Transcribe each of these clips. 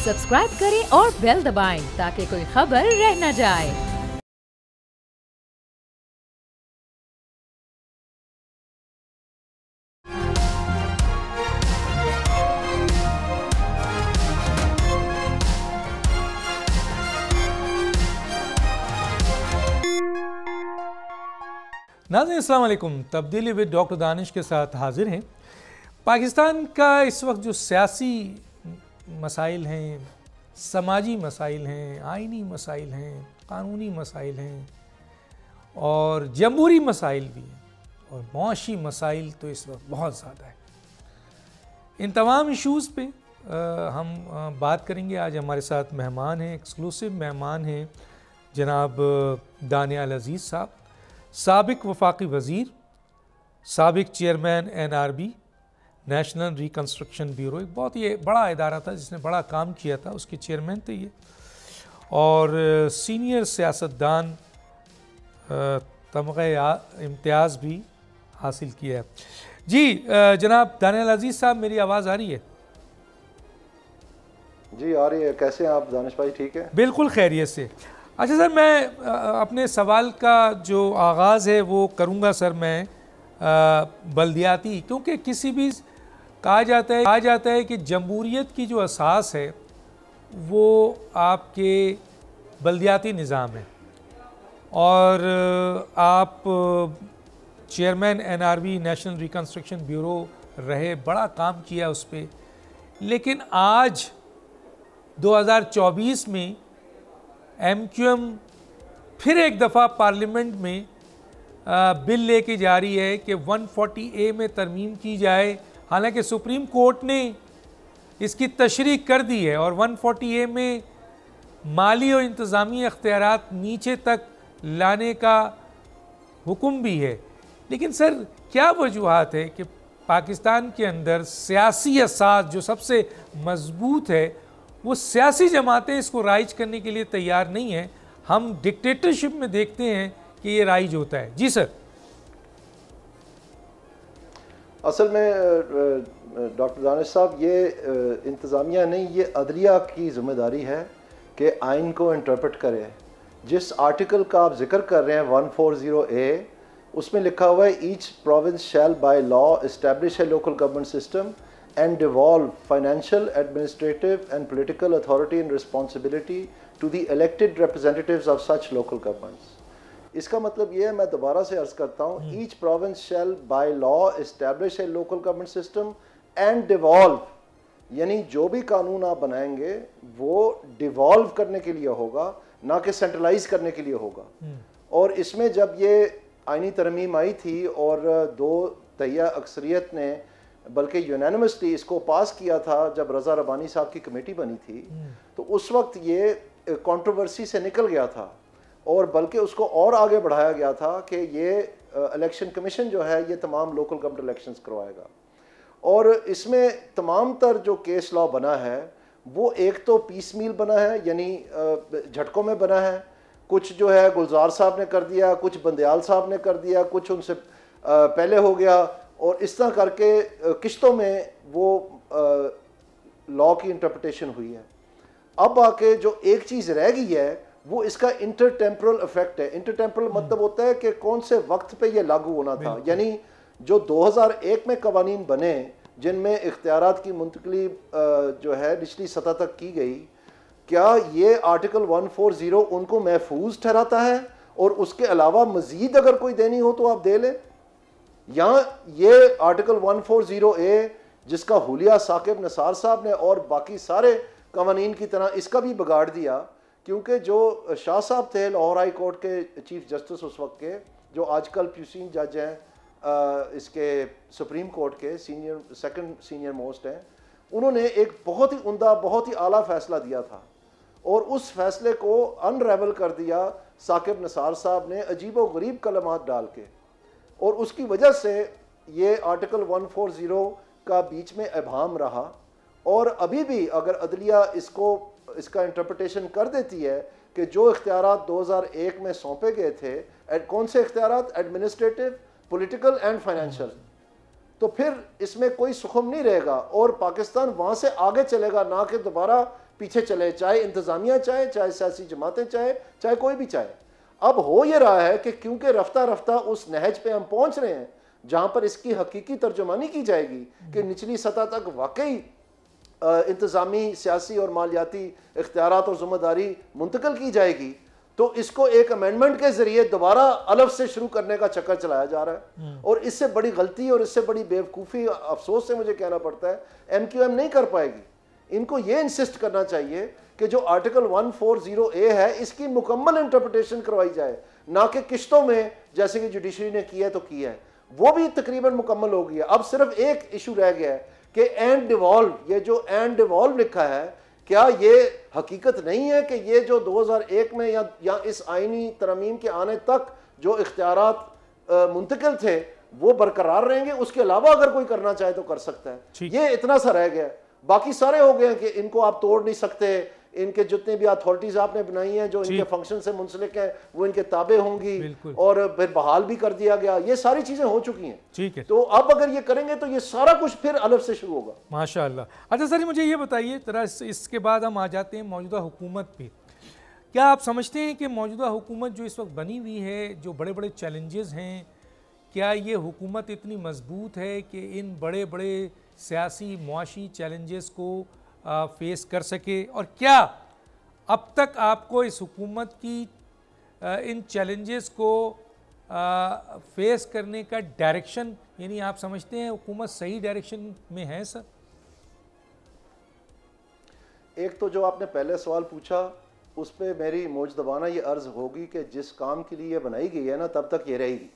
Subscribe करें और bell दबाएं ताकि कोई खबर रह न जाए। नाज़रीन अस्सलाम वालेकुम। तब्दीली विद डॉक्टर दानिश के साथ हाजिर हैं। पाकिस्तान का इस वक्त जो सियासी मसाइल हैं, समाजी मसाइल हैं, आइनी मसाइल हैं, कानूनी मसाइल हैं और जमहूरी मसाइल भी हैं और मुआशी मसाइल तो इस वक्त बहुत ज़्यादा है। इन तमाम इशूज़ पे हम बात करेंगे। आज हमारे साथ मेहमान हैं, एक्सक्लूसिव मेहमान हैं जनाब दानियाल अजीज़ साहब, साबिक वफाकी वज़ीर, साबिक chairman NRB national reconstruction bureau, एक बहुत ये बड़ा इदारा था जिसने बड़ा काम किया था, उसके चेयरमैन थे ये, और सीनियर सियासतदान, तमग़े इम्तियाज़ भी हासिल किया है। जी जनाब दानियाल अजीज़ साहब, मेरी आवाज़ आ रही है? जी आ रही है। कैसे हैं आप दानिश भाई? ठीक है, बिल्कुल खैरियत से। अच्छा सर, मैं अपने सवाल का जो आगाज़ है वो करूँगा सर मैं बल्दियाती, क्योंकि किसी भी कहा जाता है कि जमहूरियत की जो असास है वो आपके बल्दियाती निज़ाम है, और आप chairman NRB national reconstruction bureau रहे, बड़ा काम किया उस पर। लेकिन आज 2024 में MQM फिर एक दफ़ा पार्लियामेंट में बिल लेके जा रही है कि 140A में तरमीम की जाए। हालांकि सुप्रीम कोर्ट ने इसकी तशरीह कर दी है और 140A में माली और इंतज़ामी अख्तियारात नीचे तक लाने का हुक्म भी है। लेकिन सर, क्या वजूहात है कि पाकिस्तान के अंदर सियासी असास जो सबसे मजबूत है, वो सियासी जमातें इसको राइज करने के लिए तैयार नहीं हैं? हम डिक्टेटरशिप में देखते हैं कि ये राइज होता है। जी सर। असल में डॉक्टर दानिश साहब, ये इंतज़ामिया नहीं, ये अदलिया की ज़िम्मेदारी है कि आइन को इंटरप्रेट करे। जिस आर्टिकल का आप जिक्र कर रहे हैं 140A, उसमें लिखा हुआ है each province shall by law establish a local government system and devolve financial, administrative and political authority and responsibility to the elected representatives of such local governments. इसका मतलब ये है, मैं दोबारा से अर्ज करता हूँ, each province shall by law establish a local government system and devolve, यानी जो भी कानून आप बनाएंगे वो डिवॉल्व करने के लिए होगा, ना कि सेंट्रलाइज करने के लिए होगा। और इसमें जब ये आइनी तरमीम आई थी और 2/3 अक्सरियत ने बल्कि यूनानिमसली इसको पास किया था, जब रज़ा रबानी साहब की कमेटी बनी थी, तो उस वक्त ये कंट्रोवर्सी से निकल गया था और बल्कि उसको और आगे बढ़ाया गया था कि ये इलेक्शन कमीशन जो है ये तमाम लोकल गवर्नमेंट इलेक्शंस करवाएगा। और इसमें तमाम तर जो केस लॉ बना है वो एक तो पीस मील बना है, यानी झटकों में बना है। कुछ जो है गुलजार साहब ने कर दिया, कुछ बंदयाल साहब ने कर दिया, कुछ उनसे पहले हो गया, और इस तरह करके किश्तों में वो लॉ की इंटरप्रिटेशन हुई है। अब आके जो एक चीज़ रह गई है वो इसका इंटर टेम्पोरल इफेक्ट है। इंटर टेम्पोरल मतलब होता है कि कौन से वक्त पे ये लागू होना था। यानी जो 2001 में कवानीन बने जिनमें इख्तियारात की मुंतकली जो है निचली सतह तक की गई, क्या ये आर्टिकल 140 उनको महफूज ठहराता है? और उसके अलावा मज़ीद अगर कोई देनी हो तो आप दे लें। यहाँ ये आर्टिकल 140A जिसका हुलिया साकिब निसार साहब ने और बाकी सारे कवानीन की तरह इसका भी बिगाड़ दिया, क्योंकि जो शाह साहब थे लाहौर हाई कोर्ट के चीफ जस्टिस उस वक्त के, जो आजकल प्यूसिन जज हैं इसके सुप्रीम कोर्ट के सेकंड सीनियर मोस्ट हैं, उन्होंने एक बहुत ही उम्दा, बहुत ही आला फैसला दिया था और उस फैसले को अनरेवल कर दिया साकिब निसार साहब ने अजीब व गरीब कलमात डाल के, और उसकी वजह से ये आर्टिकल 140 का बीच में इबाहम रहा। और अभी भी अगर अदलिया इसका इंटरप्रिटेशन कर देती है कि जो इख्तियारात 2001 में सौंपे गए थे, कौन से इख्तियारात? एडमिनिस्ट्रेटिव, पॉलिटिकल एंड फाइनेंशियल, तो फिर इसमें कोई सुखम नहीं रहेगा और पाकिस्तान वहाँ से आगे चलेगा, ना कि दोबारा पीछे चले, चाहे इंतज़ामिया चाहे सियासी जमातें चाहे कोई भी चाहे। अब हो ये रहा है कि क्योंकि रफ्ता रफ्ता उस नहज पे हम पहुँच रहे हैं जहाँ पर इसकी हकीकी तर्जुमानी की जाएगी कि निचली सतह तक वाकई इंतज़ामी, सियासी और मालियाती इख्तियारात और ज़िम्मेदारी मुंतकिल की जाएगी, तो इसको एक अमेंडमेंट के जरिए दोबारा अलग से शुरू करने का चक्कर चलाया जा रहा है। और इससे बड़ी गलती और इससे बड़ी बेवकूफ़ी, अफसोस से मुझे कहना पड़ता है, MQM नहीं कर पाएगी। इनको ये इंसिस्ट करना चाहिए कि जो आर्टिकल 140A है इसकी मुकम्मल इंटरप्रिटेशन करवाई जाए, ना कि किश्तों में जैसे कि जुडिशरी ने किया है तो किया है, वो भी तकरीबन मुकम्मल हो गया। अब सिर्फ एक इशू रह गया है कि एंड डिवॉल्व, ये जो एंड डिवॉल्व लिखा है, क्या ये हकीकत नहीं है कि ये जो 2001 में या इस आईनी तरमीम के आने तक जो इख्तियारात मुंतकिल थे वो बरकरार रहेंगे, उसके अलावा अगर कोई करना चाहे तो कर सकता है। ये इतना सा रह गया, बाकी सारे हो गए कि इनको आप तोड़ नहीं सकते, इनके जितने भी अथॉरिटीज आपने बनाई हैं जो इनके फंक्शन से मुंसलिक हैं वो इनके ताबे होंगी, और फिर बहाल भी कर दिया गया, ये सारी चीजें हो चुकी हैं। ठीक है, तो अब अगर ये करेंगे तो ये सारा कुछ फिर अलग से शुरू होगा। माशाअल्लाह। अच्छा सर, मुझे ये बताइए जरा, इसके बाद हम आ जाते हैं मौजूदा हुकूमत पे। क्या आप समझते हैं कि मौजूदा हुकूमत जो इस वक्त बनी हुई है, जो बड़े बड़े चैलेंजेस हैं, क्या ये हुकूमत इतनी मजबूत है कि इन बड़े बड़े सियासी मुआशी चैलेंजेस को फेस कर सके? और क्या अब तक आपको इस हुकूमत की इन चैलेंजेस को फेस करने का डायरेक्शन, यानी आप समझते हैं हुकूमत सही डायरेक्शन में है सर? एक तो जो आपने पहले सवाल पूछा उस पर मेरी मौजूदाना ये अर्ज़ होगी कि जिस काम के लिए ये बनाई गई है ना तब तक ये रहेगी।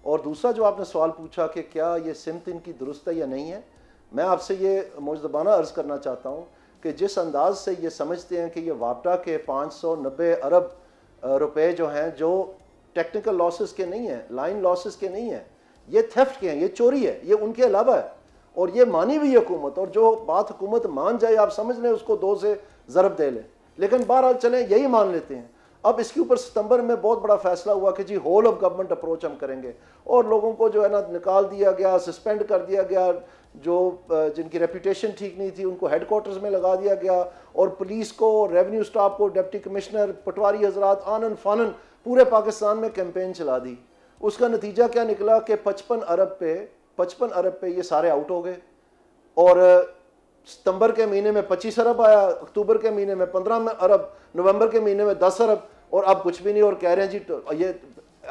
और दूसरा जो आपने सवाल पूछा कि क्या ये सिमत इनकी दुरुस्त है या नहीं है, मैं आपसे ये मौजूदाना अर्ज़ करना चाहता हूँ कि जिस अंदाज से ये समझते हैं कि ये वापटा के 590 अरब रुपए जो हैं, जो टेक्निकल लॉसेस के नहीं हैं, लाइन लॉसेस के नहीं हैं, ये थेफ्ट के हैं, ये चोरी है, ये उनके अलावा है, और ये मानी हुई हुकूमत, और जो बात हुकूमत मान जाए आप समझ लें उसको 2 से ज़रब दे लें, लेकिन बहरहाल चलें यही मान लेते हैं। अब इसके ऊपर सितंबर में बहुत बड़ा फैसला हुआ कि जी होल ऑफ गवर्नमेंट अप्रोच हम करेंगे, और लोगों को जो है ना निकाल दिया गया, सस्पेंड कर दिया गया, जो जिनकी रेपुटेशन ठीक नहीं थी उनको हेडक्वार्टर्स में लगा दिया गया, और पुलिस को, रेवेन्यू स्टाफ को, डिप्टी कमिश्नर, पटवारी हजरात आनन फानन पूरे पाकिस्तान में कैंपेन चला दी। उसका नतीजा क्या निकला कि 55 अरब पे ये सारे आउट हो गए, और सितंबर के महीने में 25 अरब आया, अक्टूबर के महीने में 15 अरब, नवंबर के महीने में 10 अरब, और अब कुछ भी नहीं, और कह रहे हैं जी तो ये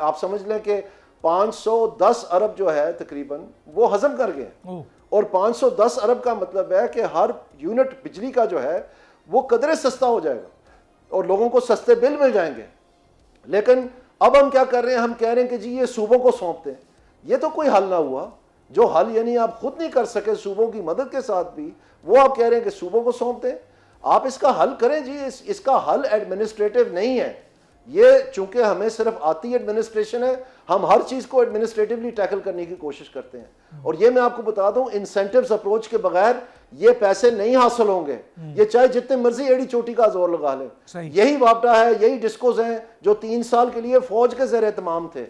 आप समझ लें कि 510 अरब जो है तकरीबन वो हजम कर गए। और 510 अरब का मतलब है कि हर यूनिट बिजली का जो है वो कदरे सस्ता हो जाएगा और लोगों को सस्ते बिल मिल जाएंगे। लेकिन अब हम क्या कर रहे हैं, हम कह रहे हैं कि जी ये सूबों को सौंपते हैं। ये तो कोई हल ना हुआ, जो हल यानी आप खुद नहीं कर सके सूबों की मदद के साथ भी, वो आप कह रहे हैं कि सूबों को सौंपते हैं। आप इसका हल करें जी, इसका हल एडमिनिस्ट्रेटिव नहीं है। ये चूंकि हमें सिर्फ आती एडमिनिस्ट्रेशन है, हम हर चीज़ को एडमिनिस्ट्रेटिवली टैकल करने की कोशिश करते हैं। और ये मैं आपको बता दूं, इंसेंटिव्स अप्रोच के बगैर ये पैसे नहीं हासिल होंगे। ये चाहे जितने मर्जी एड़ी चोटी का जोर लगा ले। यही वापटा है, यही डिस्कोज हैं जो 3 साल के लिए फौज के ज़ेर एहतमाम थे।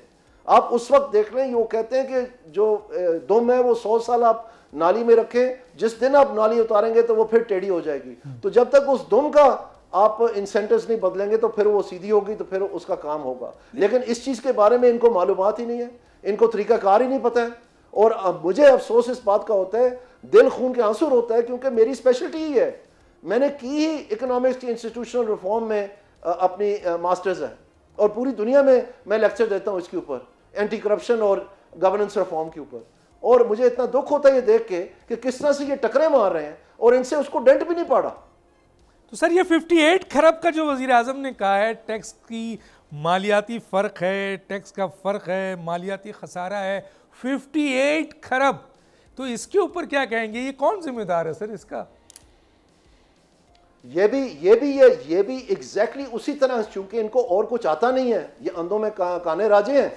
आप उस वक्त देख लें, वो कहते हैं कि जो दुम है वो 100 साल आप नाली में रखें, जिस दिन आप नाली उतारेंगे तो वो फिर टेढ़ी हो जाएगी। तो जब तक उस दुम का आप इंसेंटिव्स नहीं बदलेंगे तो फिर वो सीधी होगी, तो फिर उसका काम होगा। लेकिन इस चीज़ के बारे में इनको मालूमात ही नहीं है, इनको तरीकाकार ही नहीं पता है। और मुझे अफसोस इस बात का होता है, दिल खून के आंसू होता है, क्योंकि मेरी स्पेशलिटी ही है। मैंने की ही इकोनॉमिक्स की इंस्टीट्यूशनल रिफॉर्म में अपनी मास्टर्स है, और पूरी दुनिया में मैं लेक्चर देता हूँ इसके ऊपर, एंटी करप्शन और गवर्नेंस रिफॉर्म के ऊपर। और मुझे इतना दुख होता है ये देख के कि किस तरह से ये टकरे मार रहे हैं और इनसे उसको डेंट भी नहीं पड़ा। तो सर ये 58 खरब का जो वज़ीर आज़म ने कहा है, टैक्स की मालियाती फ़र्क है, टैक्स का फ़र्क है, मालियाती खसारा है 58 खरब, तो इसके ऊपर क्या कहेंगे? ये कौन जिम्मेदार है सर इसका? ये भी एग्जैक्टली उसी तरह, चूंकि इनको और कुछ आता नहीं है, ये अंधों में काने राजे हैं,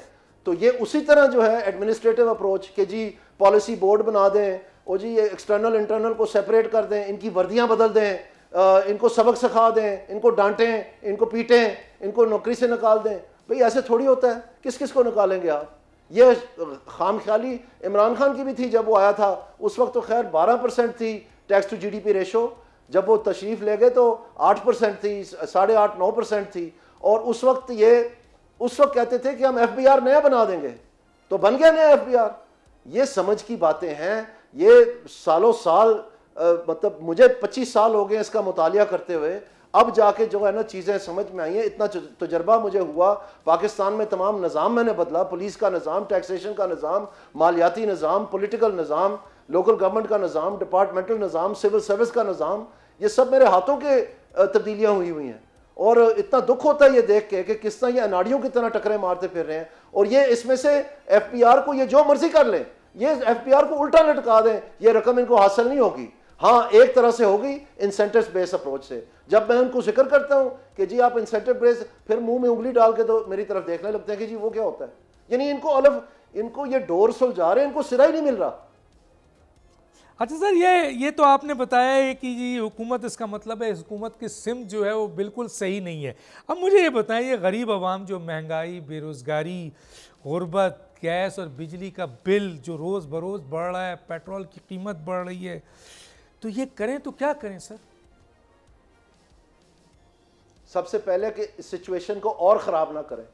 तो ये उसी तरह जो है एडमिनिस्ट्रेटिव अप्रोच के जी पॉलिसी बोर्ड बना दें, और जी ये एक्सटर्नल इंटरनल को सेपरेट कर दें, इनकी वर्दियां बदल दें, इनको सबक सिखा दें, इनको डांटें, इनको पीटें, इनको नौकरी से निकाल दें। भाई ऐसे थोड़ी होता है, किस किस को निकालेंगे आप? ये खाम ख्याली इमरान खान की भी थी जब वो आया था, उस वक्त तो खैर 12% थी टैक्स टू जीडीपी रेशो, जब वो तशरीफ ले गए तो 8% थी, 8.5-9% थी। और उस वक्त कहते थे कि हम FBR नया बना देंगे, तो बन गया नया FBR। ये समझ की बातें हैं, ये सालों साल मतलब मुझे 25 साल हो गए इसका मुतालिया करते हुए, अब जाके जो है ना चीज़ें समझ में आई हैं। इतना तजर्बा मुझे हुआ, पाकिस्तान में तमाम निज़ाम मैंने बदला, पुलिस का निज़ाम, टैक्सेशन का निज़ाम, मालियाती निज़ाम, पॉलिटिकल निज़ाम, लोकल गवर्नमेंट का निज़ाम, डिपार्टमेंटल निज़ाम, सिविल सर्विस का निज़ाम, ये सब मेरे हाथों के तब्दीलियाँ हुई हैं। और इतना दुख होता है ये देख के कि किस तरह ये अनाड़ियों की तरह टकरे मारते फिर रहे हैं। और ये इसमें से FBR को ये जो मर्जी कर लें, ये FBR को उल्टा लटका दें, ये रकम इनको हासिल नहीं होगी। हाँ, एक तरह से होगी इंसेंटिव बेस अप्रोच से। जब मैं उनको जिक्र करता हूँ कि जी आप इंसेंटिव बेस, फिर मुंह में उंगली डाल के तो मेरी तरफ देखने लगते हैं कि जी वो क्या होता है। यानी इनको ये डोर सुलझा रहे हैं, इनको सिरा ही नहीं मिल रहा। अच्छा सर, ये तो आपने बताया है कि जी हुकूमत, इसका मतलब है हुकूमत की सिमत जो है वो बिल्कुल सही नहीं है। अब मुझे ये बताएं, ये गरीब आवाम जो महंगाई, बेरोज़गारी, गुर्बत, गैस और बिजली का बिल जो रोज़ बरोज़ बढ़ रहा है, पेट्रोल की कीमत बढ़ रही है, तो ये करें तो क्या करें सर? सबसे पहले कि इस सिचुएशन को और ख़राब ना करें।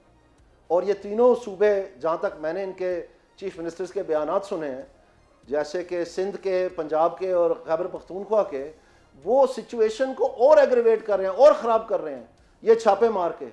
और ये तीनों सूबे, जहाँ तक मैंने इनके चीफ मिनिस्टर्स के बयानात सुने हैं, जैसे कि सिंध के, पंजाब के और खैबर पख्तूनख्वा के, वो सिचुएशन को और एग्रीवेट कर रहे हैं और ख़राब कर रहे हैं ये छापे मार के।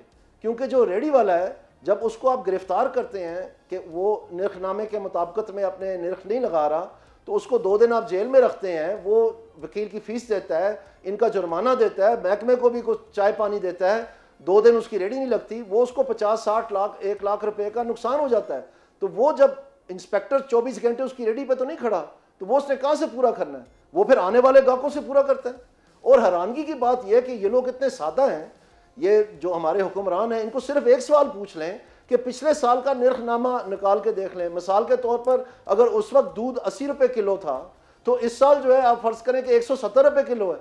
क्योंकि जो रेडी वाला है, जब उसको आप गिरफ्तार करते हैं कि वो निर्खनामे के मुताबिकत में अपने निर्ख नहीं लगा रहा, तो उसको 2 दिन आप जेल में रखते हैं, वो वकील की फ़ीस देता है, इनका जुर्माना देता है, महकमे को भी कुछ चाय पानी देता है, 2 दिन उसकी रेडी नहीं लगती, वो उसको 50-60 लाख 1 लाख रुपए का नुकसान हो जाता है। तो वो जब इंस्पेक्टर 24 घंटे उसकी रेडी पे तो नहीं खड़ा, तो वो उसने कहाँ से पूरा करना है? वो फिर आने वाले गाहकों से पूरा करता है। और हैरानगी की बात यह है कि ये लोग इतने सादा हैं, ये जो हमारे हुक्मरान हैं, इनको सिर्फ एक सवाल पूछ लें कि पिछले साल का निर्खनामा निकाल के देख लें। मिसाल के तौर पर अगर उस वक्त दूध 80 रुपये किलो था, तो इस साल जो है आप फर्ज करें कि 170 रुपये किलो है।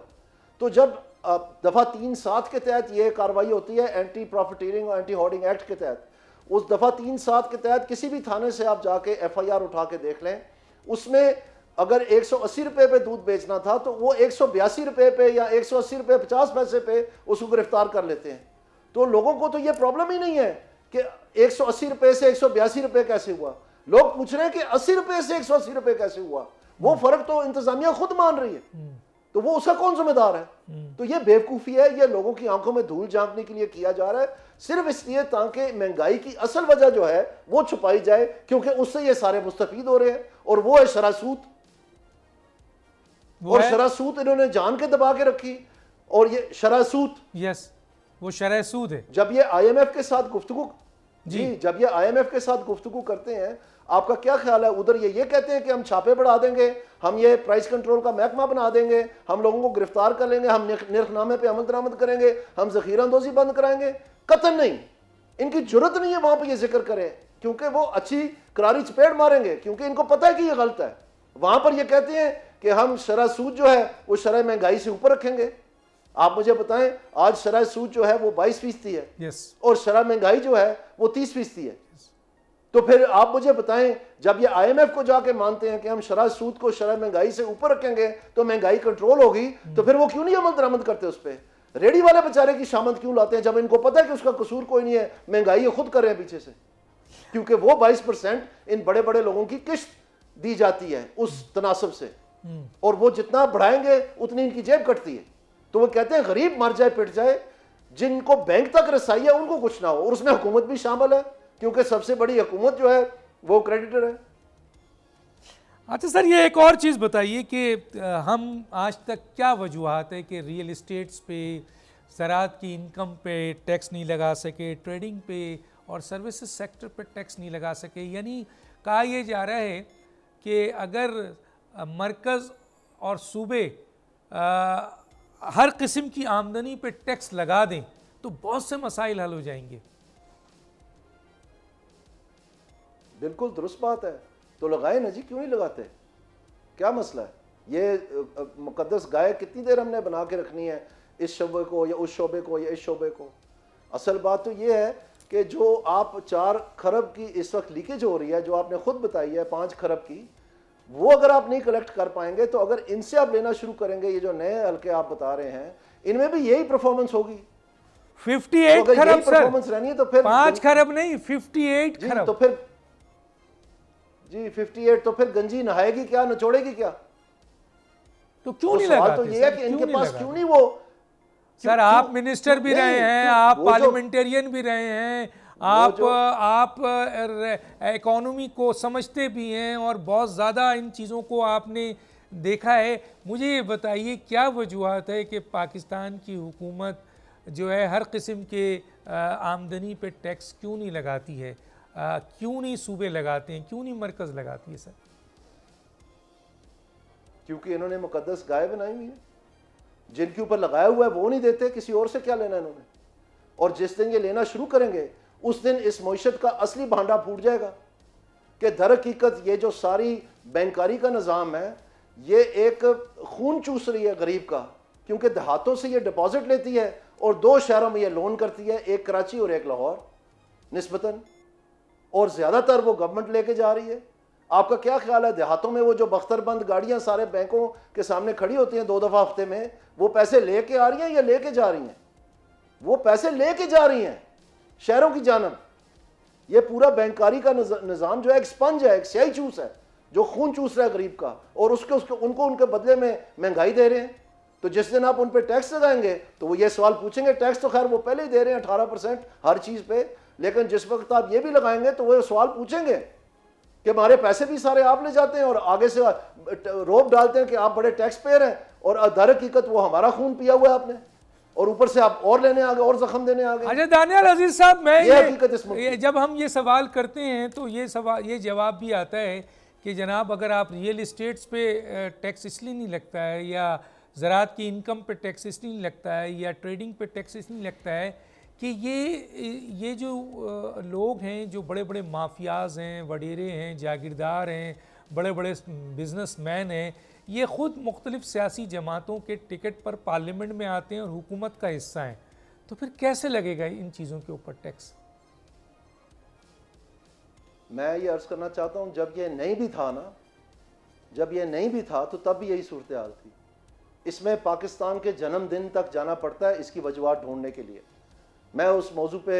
तो जब दफ़ा 3(7) के तहत ये कार्रवाई होती है, एंटी प्रॉफिटीरिंग और एंटी होर्डिंग एक्ट के तहत, उस दफ़ा 3(7) के तहत किसी भी थाने से आप जाके FIR उठा के देख लें, उसमें अगर 180 रुपये पे दूध बेचना था तो वो 182 रुपये पे या 180 रुपये 50 पैसे पे उसको गिरफ्तार कर लेते हैं। तो लोगों को तो ये प्रॉब्लम ही नहीं है कि 180 रुपये से 182 रुपये कैसे हुआ। लोग पूछ रहे हैं कि 80 रुपये से 180 रुपये कैसे हुआ। वो फर्क तो इंतजामिया खुद मान रही है, तो वो उसका कौन जिम्मेदार है? तो ये बेवकूफ़ी है, ये लोगों की आंखों में धूल झांकने के लिए किया जा रहा है, सिर्फ इसलिए ताकि महंगाई की असल वजह जो है वो छुपाई जाए, क्योंकि उससे ये सारे मुस्तफीद हो रहे हैं। और वो है शरासूत, और शरासूत इन्होंने जान के दबा के रखी। और ये शरासूत, यस, वो शरासूत है। जब ये IMF के साथ गुफ्तगू, जी जब ये IMF के साथ गुफ्तगू करते हैं, आपका क्या ख्याल है? उधर ये कहते हैं कि हम छापे बढ़ा देंगे, हम ये प्राइस कंट्रोल का महकमा बना देंगे, हम लोगों को गिरफ्तार कर लेंगे, हम निर्खनामे पे अमल दरामद करेंगे, हम जखीरा अंदोजी बंद कराएंगे। कतई नहीं, इनकी जरूरत नहीं है वहां पर ये जिक्र करें, क्योंकि वो अच्छी करारी चपेट मारेंगे, क्योंकि इनको पता है कि ये गलत है। वहां पर ये कहते हैं कि हम शरह सूद जो है वो शरह महंगाई से ऊपर रखेंगे। आप मुझे बताएं, आज शरह सूद जो है वो 22% है, और शरह महंगाई जो है वो 30% है। तो फिर आप मुझे बताएं, जब ये IMF को जाके मानते हैं कि हम शरह सूद को शरह महंगाई से ऊपर रखेंगे तो महंगाई कंट्रोल होगी, तो फिर वो क्यों नहीं अमल दरामद करते उस पर? रेडी वाले बेचारे की शामत क्यों लाते हैं, जब इनको पता है कि उसका कसूर कोई नहीं है, महंगाई ये खुद कर रहे हैं पीछे से? क्योंकि वो 22% इन बड़े बड़े लोगों की किश्त दी जाती है उस तनासब से, और वो जितना बढ़ाएंगे उतनी इनकी जेब कटती है। तो वो कहते हैं गरीब मर जाए पिट जाए, जिनको बैंक तक रसाई है उनको कुछ ना हो। और उसमें हुकूमत भी शामिल है, क्योंकि सबसे बड़ी हुकूमत जो है वो क्रेडिटर है। अच्छा सर, ये एक और चीज़ बताइए कि हम आज तक क्या वजूहत है कि रियल इस्टेट्स पे, ज़राअत की इनकम पे टैक्स नहीं लगा सके, ट्रेडिंग पे और सर्विसेज सेक्टर पे टैक्स नहीं लगा सके? यानी कहा यह जा रहा है कि अगर मरकज़ और सूबे हर किस्म की आमदनी पे टैक्स लगा दें तो बहुत से मसाइल हल हो जाएंगे। बिल्कुल दुरुस्त बात है, तो लगाए ना जी, क्यों नहीं लगाते? क्या मसला है? ये मुकद्दस गाय कितनी देर हमने बना के रखनी है, इस शोबे को या उस शोबे को या इस शोबे को? असल बात तो ये है कि जो आप 4 खरब की इस वक्त लीकेज हो रही है, जो आपने खुद बताई है 5 खरब की, वो अगर आप नहीं कलेक्ट कर पाएंगे तो अगर इनसे आप लेना शुरू करेंगे, ये जो नए हल्के आप बता रहे हैं, इनमें भी यही परफॉर्मेंस होगी। 58 तो खरब सर, परफॉर्मेंस रहनी है तो फिर 5 खरब नहीं 58 खरब। तो फिर जी 58, तो फिर गंजी नहाएगी क्या, नचोड़ेगी क्या? तो क्यों नहीं लगाते? तो ये है कि इनके पास क्यों नहीं वो। सर आप मिनिस्टर भी रहे हैं, आप पार्लियामेंटेरियन भी रहे हैं, आप इकोनॉमी को समझते भी हैं और बहुत ज़्यादा इन चीज़ों को आपने देखा है। मुझे ये बताइए क्या वजूहत है कि पाकिस्तान की हुकूमत जो है हर किस्म के आमदनी पे टैक्स क्यों नहीं लगाती है? क्यों नहीं सूबे लगाते हैं, क्यों नहीं मरकज़ लगाती है सर? क्योंकि इन्होंने मुकद्दस गाय बनाई हुई है, जिनके ऊपर लगाया हुआ है वो नहीं देते, किसी और से क्या लेना इन्होंने। और जिस दिन ये लेना शुरू करेंगे उस दिन इस मईशत का असली भांडा फूट जाएगा कि दर हकीकत ये जो सारी बैंकारी का निज़ाम है ये एक खून चूस रही है गरीब का, क्योंकि देहातों से ये डिपॉजिट लेती है और 2 शहरों में ये लोन करती है, एक कराची और एक लाहौर निस्बतन, और ज़्यादातर वो गवर्नमेंट लेके जा रही है। आपका क्या ख्याल है देहातों में वो जो बख्तरबंद गाड़ियां सारे बैंकों के सामने खड़ी होती हैं 2 दफ़ा हफ्ते में, वो पैसे लेके आ रही हैं या लेके जा रही हैं? वो पैसे लेके जा रही हैं शहरों की जानब। ये पूरा बैंकारी का निज़ाम जो है एक स्पंज है, एक स्याही चूस है जो खून चूस रहा है गरीब का, और उनको उनके बदले में महंगाई दे रहे हैं। तो जिस दिन आप उन पर टैक्स लगाएंगे तो वो ये सवाल पूछेंगे, टैक्स तो खैर वो पहले ही दे रहे हैं 18% हर चीज़ पे, लेकिन जिस वक्त आप ये भी लगाएंगे तो वो सवाल पूछेंगे कि हमारे पैसे भी सारे आप ले जाते हैं और आगे से रोब डालते हैं कि आप बड़े टैक्स पेयर हैं, और दर हकीकत वो हमारा खून पिया हुआ है आपने, और ऊपर से आप और लेने आ गए और जख्म देने आ गए। अच्छा दानियाल अजीज साहब, मैं ये जब हम ये सवाल करते हैं तो ये जवाब भी आता है कि जनाब अगर आप रियल इस्टेट्स पे टैक्स इसलिए नहीं लगता है, या ज़राअत की इनकम पे टैक्स इसलिए नहीं लगता है, या ट्रेडिंग पे टैक्स इसलिए नहीं लगता है कि ये जो लोग हैं जो बड़े बड़े माफियाज हैं, वडेरे हैं, जागीरदार हैं, बड़े बड़े बिजनेसमैन हैं, ये ख़ुद मुख्तलिफ़ सियासी जमातों के टिकट पर पार्लियामेंट में आते हैं और हुकूमत का हिस्सा हैं, तो फिर कैसे लगेगा इन चीज़ों के ऊपर टैक्स? मैं ये अर्ज़ करना चाहता हूँ, जब ये नहीं भी था ना, जब ये नहीं भी था तो तब भी यही सूरत हाल थी। इसमें पाकिस्तान के जन्मदिन तक जाना पड़ता है इसकी वजूहत ढूंढने के लिए। मैं उस मौजू पे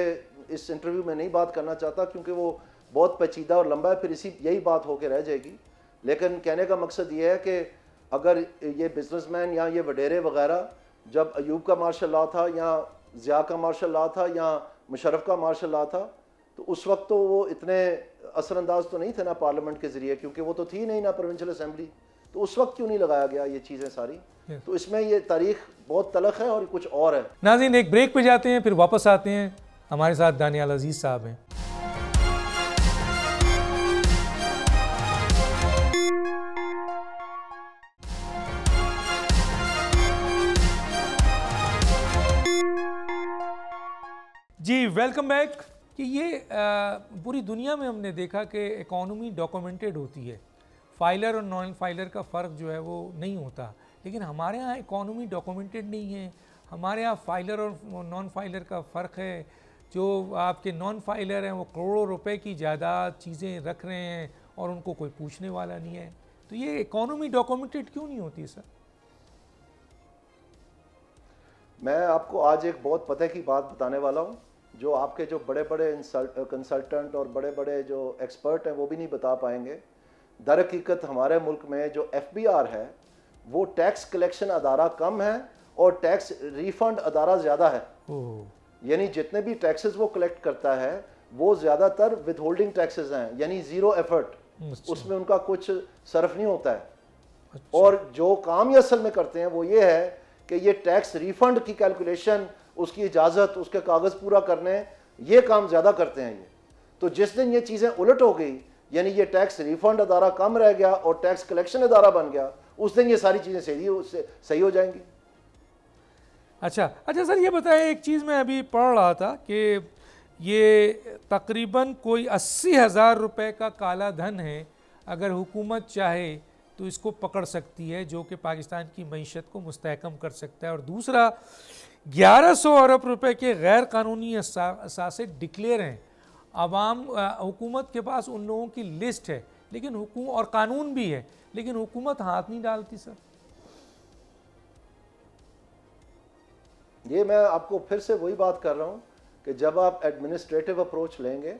इस इंटरव्यू में नहीं बात करना चाहता क्योंकि वो बहुत पेचीदा और लंबा है, फिर यही बात होकर रह जाएगी। लेकिन कहने का मकसद ये है कि अगर ये बिजनेसमैन या ये वडेरे वगैरह, जब अयूब का मार्शल लॉ था या ज़िया का मार्शल लॉ था या मुशर्रफ का मार्शल लॉ था, तो उस वक्त तो वो इतने असरअंदाज तो नहीं थे ना पार्लियामेंट के ज़रिए, क्योंकि वो तो थी नहीं ना प्रोविंशियल असेंबली, तो उस वक्त क्यों नहीं लगाया गया ये चीज़ें सारी। तो इसमें ये तारीख बहुत तलख है और कुछ और है। नाज़रीन एक ब्रेक पे जाते हैं, फिर वापस आते हैं। हमारे साथ दानियाल अजीज़ साहब हैं। जी वेलकम बैक। कि ये पूरी दुनिया में हमने देखा कि इकोनॉमी डॉक्यूमेंटेड होती है, फाइलर और नॉन फाइलर का फ़र्क जो है वो नहीं होता, लेकिन हमारे यहाँ इकोनॉमी डॉक्यूमेंटेड नहीं है। हमारे यहाँ फाइलर और नॉन फाइलर का फ़र्क है। जो आपके नॉन फाइलर हैं वो करोड़ों रुपए की जायदाद चीज़ें रख रहे हैं और उनको कोई पूछने वाला नहीं है। तो ये इकोनॉमी डॉक्यूमेंटेड क्यों नहीं होती सर? मैं आपको आज एक बहुत पते की बात बताने वाला हूँ, जो आपके जो बड़े बड़े कंसल्टेंट और बड़े बड़े जो एक्सपर्ट हैं वो भी नहीं बता पाएंगे। दर हकीकत हमारे मुल्क में जो FBR है वो टैक्स कलेक्शन अदारा कम है और टैक्स रिफंड अदारा ज़्यादा है। यानी जितने भी टैक्सेस वो कलेक्ट करता है वो ज़्यादातर विद होल्डिंग टैक्सेस हैं, यानी ज़ीरो एफर्ट, उसमें उनका कुछ सर्फ नहीं होता है। और जो काम ये असल में करते हैं वो ये है कि ये टैक्स रिफंड की कैलकुलेशन, उसकी इजाज़त, उसके कागज़ पूरा करने, ये काम ज़्यादा करते हैं ये। तो जिस दिन ये चीज़ें उलट हो गई, यानी ये टैक्स रिफंड अदारा कम रह गया और टैक्स कलेक्शन अदारा बन गया, उस दिन ये सारी चीज़ें सही हो जाएंगी। अच्छा सर ये बताएं, एक चीज़ मैं अभी पढ़ रहा था कि ये तकरीबन कोई 80,000 रुपये का काला धन है, अगर हुकूमत चाहे तो इसको पकड़ सकती है, जो कि पाकिस्तान की मईशत को मुस्तहकम कर सकता है। और दूसरा 1100 अरब रुपए के गैर कानूनी असासे डिक्लेयर हैं। अवाम हुकूमत के पास उन लोगों की लिस्ट है, लेकिन हुकूमत और कानून भी है, लेकिन हुकूमत हाथ नहीं डालती सर। ये मैं आपको फिर से वही बात कर रहा हूँ कि जब आप एडमिनिस्ट्रेटिव अप्रोच लेंगे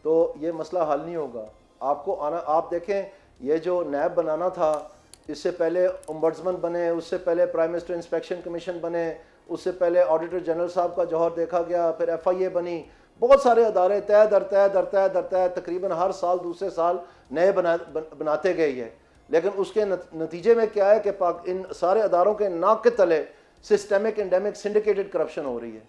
तो ये मसला हल नहीं होगा। आपको आना, आप देखें ये जो नैब बनाना था, इससे पहले ओम्बड्समैन बने, उससे पहले प्राइम मिनिस्टर इंस्पेक्शन कमीशन बने, उससे पहले ऑडिटर जनरल साहब का जौहर देखा गया, फिर FIA बनी, बहुत सारे अदारे तय दर तय दर तय दर तय तकरीबन हर साल दूसरे साल नए बनाते गए है। लेकिन उसके नतीजे में क्या है कि इन सारे अदारों के नाक के तले सिस्टेमिक एंडेमिक सिंडिकेटेड करप्शन हो रही है।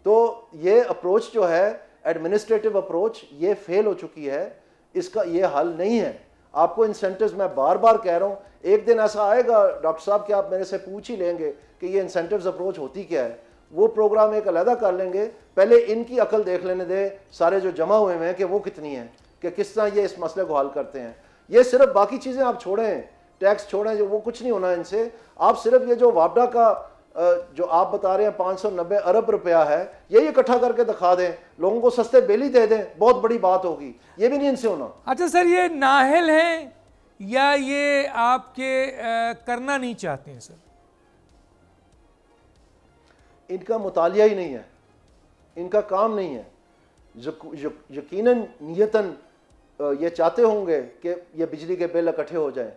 तो ये अप्रोच जो है एडमिनिस्ट्रेटिव अप्रोच, ये फेल हो चुकी है, इसका ये हल नहीं है। आपको इंसेंटिव्स, मैं बार बार कह रहा हूँ, एक दिन ऐसा आएगा डॉक्टर साहब कि आप मेरे से पूछ ही लेंगे कि ये इंसेंटिव्स अप्रोच होती क्या है। वो प्रोग्राम एक अलहदा कर लेंगे, पहले इनकी अकल देख लेने दे सारे जो जमा हुए हैं कि वो कितनी है, कि किस तरह ये इस मसले को हल करते हैं। ये सिर्फ बाकी चीज़ें आप छोड़ें, टैक्स छोड़ें, जो वो कुछ नहीं होना इनसे। आप सिर्फ ये जो वापडा का जो आप बता रहे हैं 590 अरब रुपया है, ये इकट्ठा करके दिखा दें, लोगों को सस्ते बिल ही दे दें, बहुत बड़ी बात होगी। ये भी नहीं इनसे होना। अच्छा सर, ये नाअहल है या ये आपके करना नहीं चाहते हैं सर? इनका मुतालिया ही नहीं है, इनका काम नहीं है। यकीनन नियतन ये चाहते होंगे कि ये बिजली के बिल इकट्ठे हो जाएं,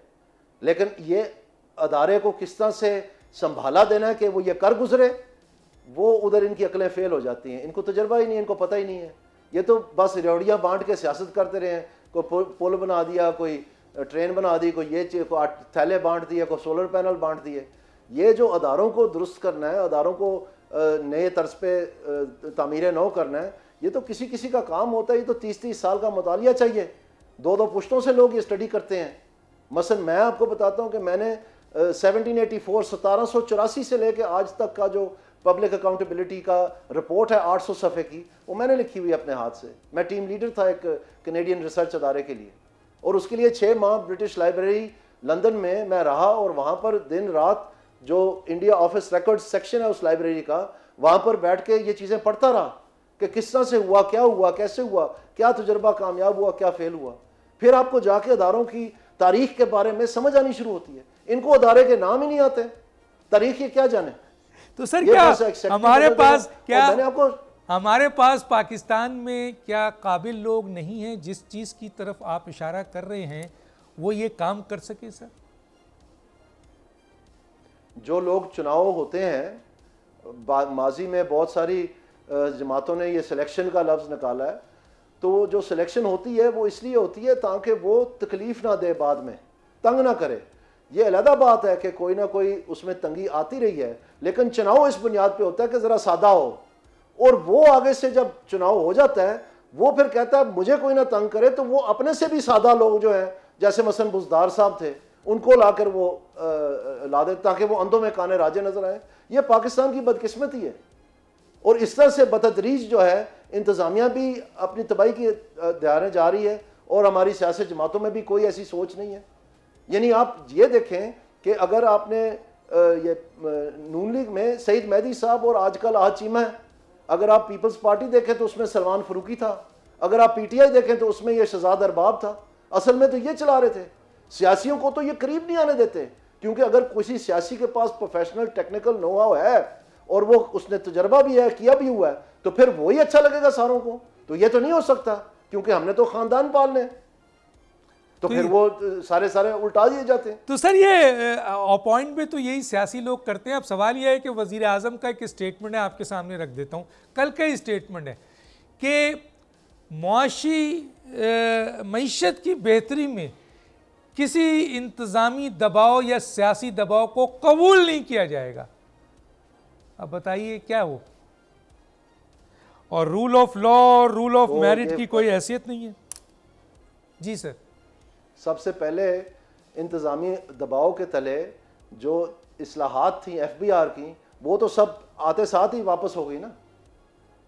लेकिन ये अदारे को किस तरह से संभाला देना है कि वो ये कर गुजरे, वो उधर इनकी अकलें फेल हो जाती हैं। इनको तजर्बा ही नहीं है, इनको पता ही नहीं है। ये तो बस रेवड़ियाँ बांट के सियासत करते रहे हैं। कोई पुल बना दिया, कोई ट्रेन बना दी, कोई ये कोई थैले बांट दिए, कोई सोलर पैनल बांट दिए। ये जो अदारों को दुरुस्त करना है, अदारों को नए तर्ज पे तामीर नौ करना है, ये तो किसी किसी का काम होता है। ये तो 30-30 साल का मुतालिया चाहिए। 2-2 पुश्तों से लोग ये स्टडी करते हैं। मसलन मैं आपको बताता हूँ कि मैंने 1784 से लेके आज तक का जो पब्लिक अकाउंटेबिलिटी का रिपोर्ट है 800 सफ़े की, वो मैंने लिखी हुई अपने हाथ से। मैं टीम लीडर था एक कैनेडियन रिसर्च अदारे के लिए, और उसके लिए 6 माह ब्रिटिश लाइब्रेरी लंदन में मैं रहा, और वहाँ पर दिन रात जो इंडिया ऑफिस रिकॉर्ड्स सेक्शन है उस लाइब्रेरी का, वहाँ पर बैठ के ये चीज़ें पढ़ता रहा कि किस तरह से हुआ, क्या हुआ, कैसे हुआ, क्या तजुर्बा कामयाब हुआ, क्या फेल हुआ। फिर आपको जाके अदारों की तारीख के बारे में समझ आनी शुरू होती है। इनको अदारे के नाम ही नहीं आते, तारीख ये क्या जाने। तो सर क्या हमारे पास पाकिस्तान में क्या काबिल लोग नहीं हैं जिस चीज़ की तरफ आप इशारा कर रहे हैं वो ये काम कर सके सर? जो लोग चुनाव होते हैं, माजी में बहुत सारी जमातों ने ये सिलेक्शन का लफ्ज़ निकाला है, तो जो सिलेक्शन होती है वो इसलिए होती है ताकि वो तकलीफ़ ना दे, बाद में तंग ना करे। ये अलहदा बात है कि कोई ना कोई उसमें तंगी आती रही है, लेकिन चुनाव इस बुनियाद पे होता है कि ज़रा सादा हो, और वो आगे से जब चुनाव हो जाता है वो फिर कहता है मुझे कोई ना तंग करे, तो वो अपने से भी सादा लोग जो हैं, जैसे मसलन बुज़दार साहब थे, उनको लाकर वो ला दे ताकि वो अंधों में काने राजे नजर आए। ये पाकिस्तान की बदकिस्मती है, और इस तरह से बतदरीज जो है इंतज़ामिया भी अपनी तबाही की दायरे जा रही है, और हमारी सियासी जमातों में भी कोई ऐसी सोच नहीं है। यानी आप ये देखें कि अगर आपने ये नून लीग में सईद मेहदी साहब और आजकल आहद चीमा है, अगर आप पीपल्स पार्टी देखें तो उसमें सलमान फरूकी था, अगर आप PTI देखें तो उसमें ये शहजाद अरबाब था। असल में तो ये चला रहे थे। सियासियों को तो ये करीब नहीं आने देते, क्योंकि अगर किसी सियासी के पास प्रोफेशनल टेक्निकल नो हाउ है और वो उसने तजर्बा भी है, किया भी हुआ है, तो फिर वही अच्छा लगेगा सारों को। तो ये तो नहीं हो सकता, क्योंकि हमने तो खानदान पालने, तो फिर वो सारे उल्टा दिए जाते हैं। तो सर ये अपॉइंट में तो यही सियासी लोग करते हैं। अब सवाल ये है कि वज़ीर आज़म का एक स्टेटमेंट है, आपके सामने रख देता हूँ, कल का ही स्टेटमेंट है कि मुआशी मईशत की बेहतरी में किसी इंतज़ामी दबाव या सियासी दबाव को कबूल नहीं किया जाएगा। अब बताइए क्या हो। और रूल ऑफ लॉ और रूल ऑफ मेरिट की कोई हैसियत नहीं है। जी सर। सबसे पहले इंतज़ामी दबाव के तले जो इस्लाहात थी FBR की, वो तो सब आते साथ ही वापस हो गई ना।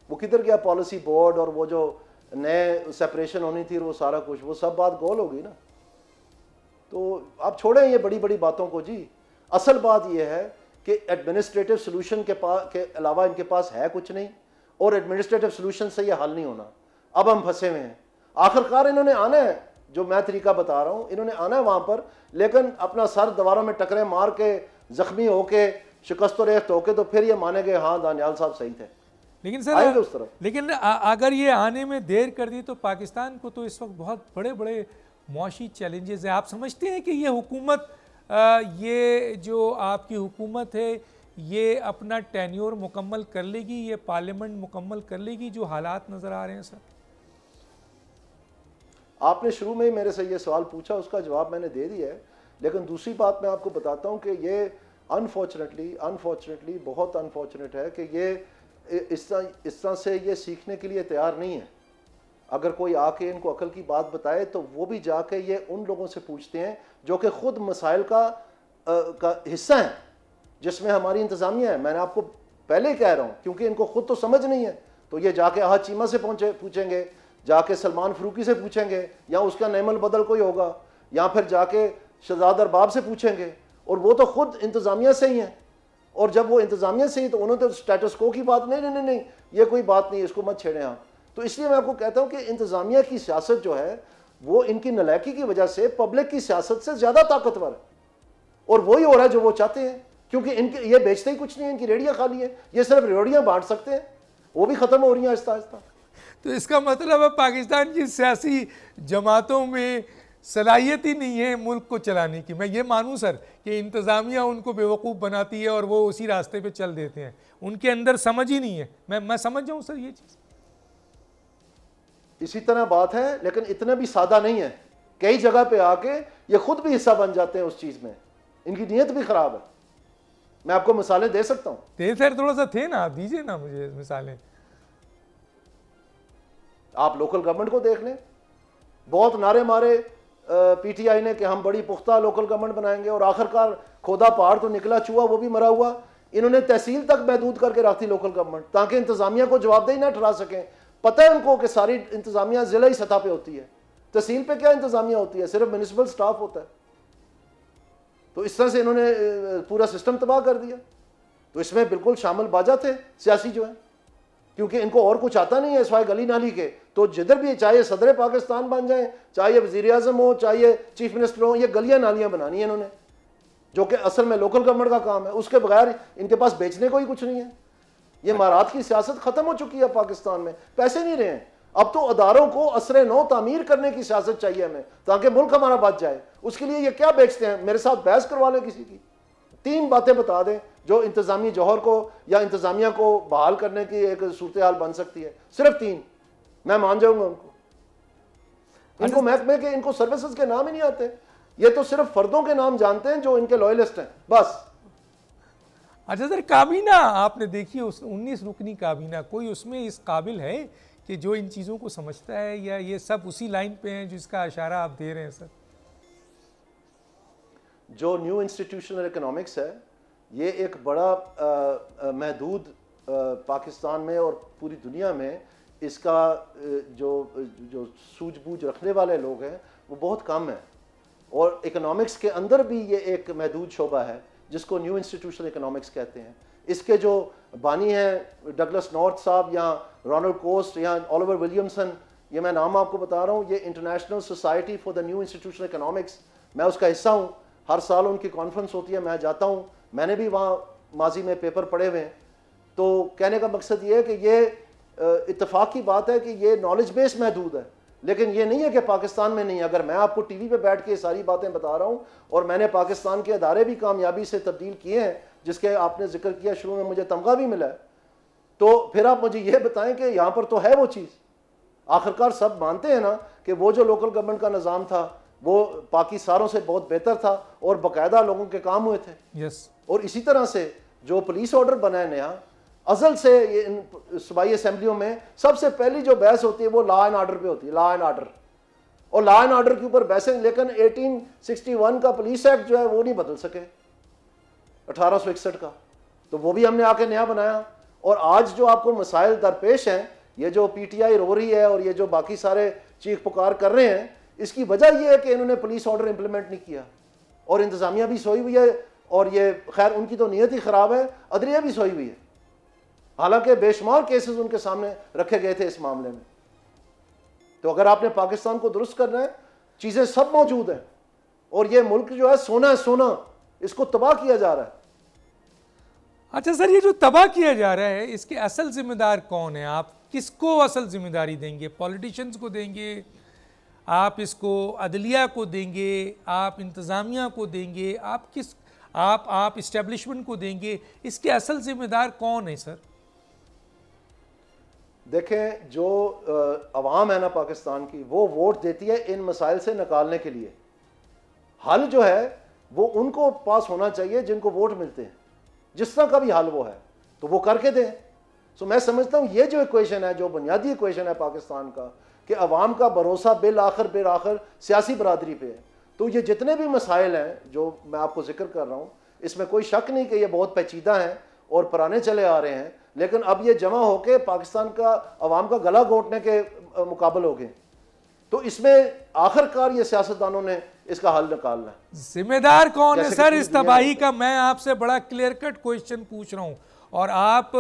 वो किधर गया पॉलिसी बोर्ड, और वो जो नए सेपरेशन होनी थी वो सारा कुछ, वो सब बात गोल हो गई ना। तो आप छोड़ें ये बड़ी बड़ी बातों को जी। असल बात ये है कि एडमिनिस्ट्रेटिव सोल्यूशन के अलावा इनके पास है कुछ नहीं, और एडमिनिस्ट्रेटिव सोल्यूशन से ये हल नहीं होना। अब हम फंसे हुए हैं। आखिरकार इन्होंने आना है, जो मैं तरीका बता रहा हूँ, इन्होंने आना है वहाँ पर, लेकिन अपना सर दीवारों में टकरे मार के, जख्मी होके, शिकस्त रेख्त होके, तो फिर ये मानेंगे हाँ दानियाल साहब सही थे। लेकिन सर, उस तरफ लेकिन अगर ये आने में देर कर दी तो पाकिस्तान को तो इस वक्त बहुत बड़े बड़े मौशी चैलेंजेस हैं। आप समझते हैं कि ये हुकूमत, ये जो आपकी हुकूमत है, ये अपना टेन्योर मुकम्मल कर लेगी, ये पार्लियामेंट मुकम्मल कर लेगी, जो हालात नज़र आ रहे हैं सर? आपने शुरू में ही मेरे से ये सवाल पूछा, उसका जवाब मैंने दे दिया है। लेकिन दूसरी बात मैं आपको बताता हूँ कि ये अनफॉर्चुनेटली बहुत अनफॉर्चुनेट है कि ये इस तरह से ये सीखने के लिए तैयार नहीं है। अगर कोई आके इनको अकल की बात बताए तो वो भी जाके ये उन लोगों से पूछते हैं जो कि ख़ुद मसाइल का हिस्सा हैं, जिसमें हमारी इंतज़ामिया है। मैंने आपको पहले ही कह रहा हूँ, क्योंकि इनको खुद तो समझ नहीं है, तो ये जाके आहद चीमा से पूछेंगे, जाके सलमान फ़ारूकी से पूछेंगे, या उसका नैमल बदल कोई होगा, या फिर जाके शहजाद अरबाब से पूछेंगे, और वो तो खुद इंतज़ामिया से ही हैं। और जब वो इंतज़ामिया से ही, तो उन्होंने तो स्टेटस को की बात नहीं, ये कोई बात नहीं, इसको मत छेड़ें आप। तो इसलिए मैं आपको कहता हूँ कि इंतज़ामिया की सियासत जो है वो इनकी नलायकी की वजह से पब्लिक की सियासत से ज़्यादा ताकतवर है, और वही हो रहा है जो वो चाहते हैं। क्योंकि इनके ये बेचते ही कुछ नहीं है, इनकी रेडियाँ खाली है, ये सिर्फ रेडियाँ बांट सकते हैं, वो भी ख़त्म हो रही हैं आहिस्ता आहिस्ता। तो इसका मतलब है पाकिस्तान की सियासी जमातों में सलाहियत ही नहीं है मुल्क को चलाने की। मैं ये मानूं सर कि इंतज़ामिया उनको बेवकूफ़ बनाती है और वो उसी रास्ते पे चल देते हैं, उनके अंदर समझ ही नहीं है। मैं समझ जाऊँ सर ये चीज़? इसी तरह बात है, लेकिन इतना भी सादा नहीं है। कई जगह पे आके ये खुद भी हिस्सा बन जाते हैं उस चीज़ में, इनकी नीयत भी ख़राब है। मैं आपको मिसालें दे सकता हूँ। सर थोड़ा सा थे ना, दीजिए ना मुझे मिसालें। आप लोकल गवर्नमेंट को देख लें, बहुत नारे मारे पीटीआई ने कि हम बड़ी पुख्ता लोकल गवर्नमेंट बनाएंगे, और आखिरकार खोदा पहाड़ तो निकला चूहा, वो भी मरा हुआ। इन्होंने तहसील तक महदूद करके रखी लोकल गवर्नमेंट, ताकि इंतज़ामिया को जवाबदेही ना ठहरा सकें। पता है उनको कि सारी इंतज़ामिया ज़िला ही सतह पे होती है, तहसील पे क्या इंतज़ामिया होती है, सिर्फ म्यूनिसिपल स्टाफ होता है। तो इस तरह से इन्होंने पूरा सिस्टम तबाह कर दिया। तो इसमें बिल्कुल शामिल बाजा थे सियासी जो है, क्योंकि इनको और कुछ आता नहीं है सिवाय गली नाली के। तो जिधर भी, चाहे सदर पाकिस्तान बन जाए, चाहे वज़ीर आज़म हो, चाहे चीफ मिनिस्टर हो, ये गलियां नालियां बनानी है इन्होंने, जो कि असल में लोकल गवर्नमेंट का काम है। उसके बगैर इनके पास बेचने को ही कुछ नहीं है। ये इमारात की सियासत खत्म हो चुकी है पाकिस्तान में, पैसे नहीं रहे हैं। अब तो अदारों को असरे नौ तामीर करने की सियासत चाहिए हमें, ताकि मुल्क हमारा बच जाए। उसके लिए ये क्या बेचते हैं? मेरे साथ बहस करवा लें किसी की, 3 बातें बता दें जो इंतज़ामी जौहर को या इंतज़ामिया को बहाल करने की एक सूरत हाल बन सकती है। सिर्फ 3, मैं मान जाऊंगा उनको। इनको महकमे के, इनको सर्विसेज के नाम ही नहीं आते। ये तो सिर्फ फर्दों के नाम जानते हैं जो इनके लॉयलिस्ट हैं, बस। अच्छा सर, काबीना आपने देखी, उस 19 रुकनी काबीना, कोई उसमें इस काबिल है कि जो इन चीज़ों को समझता है, या ये सब उसी लाइन पे हैं जिसका इशारा आप दे रहे हैं सर? जो न्यू इंस्टीट्यूशनल इकोनॉमिक्स है, ये एक बड़ा महदूद पाकिस्तान में और पूरी दुनिया में इसका जो सूझबूझ रखने वाले लोग हैं वो बहुत कम है। और इकोनॉमिक्स के अंदर भी ये एक महदूद शोबा है जिसको न्यू इंस्टीट्यूशनल इकोनॉमिक्स कहते हैं। इसके जो बानी हैं डगलस नॉर्थ साहब या रोनाल्ड कोस्ट या ओलिवर विलियमसन, ये मैं नाम आपको बता रहा हूँ, ये international society for the new institutional economics, मैं उसका हिस्सा हूँ। हर साल उनकी कॉन्फ्रेंस होती है, मैं जाता हूँ, मैंने भी वहाँ माजी में पेपर पढ़े हुए हैं। तो कहने का मकसद ये है कि ये इत्तेफाक की बात है कि ये नॉलेज बेस महदूद है, लेकिन ये नहीं है कि पाकिस्तान में नहीं। अगर मैं आपको टीवी पे बैठ के सारी बातें बता रहा हूँ, और मैंने पाकिस्तान के अदारे भी कामयाबी से तब्दील किए हैं, जिसके आपने जिक्र किया, शुरू में मुझे तमगा भी मिला है, तो फिर आप मुझे ये बताएं कि यहाँ पर तो है वो चीज़। आखिरकार सब मानते हैं ना कि वो जो लोकल गवर्नमेंट का निज़ाम था वो बाकी सारों से बहुत बेहतर था और बाकायदा लोगों के काम हुए थे। यस। और इसी तरह से जो पुलिस ऑर्डर बना है नया, अजल से ये इन सूबाई असेंबलियों में सबसे पहली जो बहस होती है वो लॉ एंड ऑर्डर पे होती है, लॉ एंड ऑर्डर। और लॉ एंड ऑर्डर के ऊपर बहसें, लेकिन 1861 का पुलिस एक्ट जो है वो नहीं बदल सके, 1861 का, तो वो भी हमने आके नया बनाया। और आज जो आपको मसाइल दरपेश हैं, ये जो पीटीआई रो रही है और ये जो बाकी सारे चीख पुकार कर रहे हैं, इसकी वजह यह है कि इन्होंने पुलिस ऑर्डर इंप्लीमेंट नहीं किया और इंतजामिया भी सोई हुई है। और ये खैर उनकी तो नीयत ही ख़राब है, अदलिया भी सोई हुई है, हालांकि बेशुमार केसेस उनके सामने रखे गए थे इस मामले में। तो अगर आपने पाकिस्तान को दुरुस्त करना है, चीज़ें सब मौजूद हैं, और ये मुल्क जो है सोना है सोना, इसको तबाह किया जा रहा है। अच्छा सर, ये जो तबाह किया जा रहा है इसके असल जिम्मेदार कौन है? आप किसको असल जिम्मेदारी देंगे? पॉलिटिशियंस को देंगे, आप इसको अदलिया को देंगे, आप इंतज़ामिया को देंगे, आप इस्टेब्लिशमेंट को देंगे? इसके असल जिम्मेदार कौन है सर? देखें, जो अवाम है ना पाकिस्तान की, वो वोट देती है इन मसाइल से निकालने के लिए। हल जो है वो उनको पास होना चाहिए जिनको वोट मिलते हैं, जिस तरह का भी हल वो है तो वो करके दें। सो मैं समझता हूँ ये जो इक्वेशन है, जो बुनियादी इक्वेशन है पाकिस्तान का, कि अवाम का भरोसा बिल आखिर सियासी बरादरी पे है। तो ये जितने भी मसाइल हैं जो मैं आपको जिक्र कर रहा हूँ, इसमें कोई शक नहीं कि ये बहुत पेचीदा हैं और पुराने चले आ रहे हैं, लेकिन अब ये जमा होकर पाकिस्तान का अवाम का गला घोटने के मुकाबल हो गए। तो इसमें आखिरकार ये सियासतदानों ने इसका हल निकालना है। जिम्मेदार कौन है सर इस तबाही का? मैं आपसे बड़ा क्लियर कट क्वेश्चन पूछ रहा हूँ, और आप